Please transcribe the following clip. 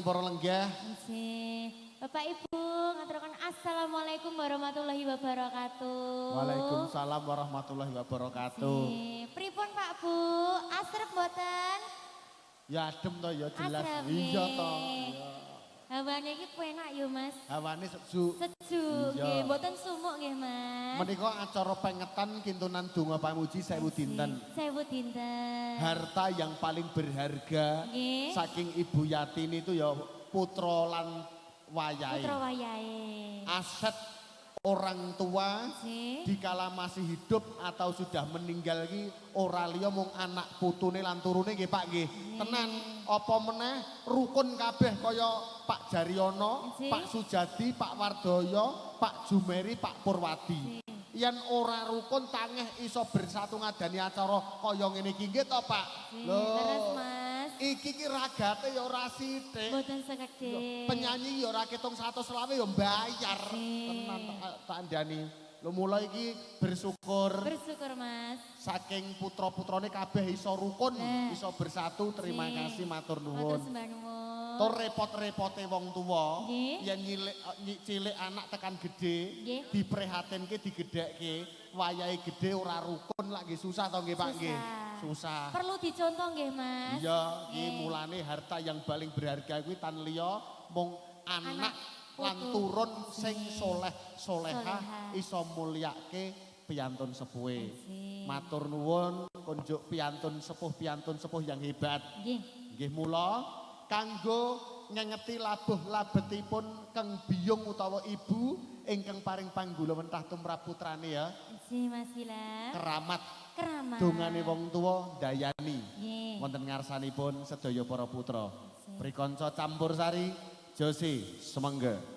para lenggah. Bapak Ibu, ngaturaken assalamualaikum warahmatullahi wabarakatuh. Waalaikumsalam warahmatullahi wabarakatuh. Pripun Pak Bu, asrep mboten? Ya adem to ya jelas. Asrep, Iya to. Hawane iki penak yo Mas. Hawane sejuk. Sejuk nggih, mboten sumuk nggih Mas. Menika acara pengetan kintunan donga pamuji 1000 dinten. 1000 dinten. Harta yang paling berharga saking Ibu Yatini itu ya putra lan wayahe. Putra wayahe. Aset orang tua dikala masih hidup atau sudah meninggal iki ora liya mung anak putune lan turune nggih Pak nggih. Tenan apa meneh rukun kabeh kaya Pak Jaryono, Pak Sujadi, Pak Wardoyo, Pak Jumeri, Pak Purwadi. Yen ora rukun tangeh iso bersatu ngadani acara kaya ngene iki nggih to Pak? Leres Mas. Iki ki ragate ya ora sithik. Mboten sekedhik. Penyanyi ya ora ketung 120 ya mbayar. Tenan tak andani. Lho mulai iki bersyukur. Bersyukur Mas. Saking putra-putrane kabeh iso rukun, iso bersatu. Terima kasih matur nuwun. Matur sembah nuwun. To repot-repote wong tuwa yen cilik anak tekan gede diprihatinke digedhekke wayahe gede ora rukun lagi susah to nggih Pak nggih. Susah. Perlu dicontoh nggih Mas. Iya, iki mulane harta yang paling berharga kuwi tan liya mung anak lan turun sing soleh solehah iso mulyake piyantun sepuhe. Matur nuwun kunjuk piyantun sepuh yang hebat. Nggih mula kanggo ngengeti labuh labetipun Kang Biyung utawa Ibu ingkang paring panggula mentah tumrap putrane ya. Mas Wilam. Keramat. Keramat. Dongane wong tuwa dayani. Wonten ngarsanipun sedaya para putra. Prikanca Campursari Jose Semengge.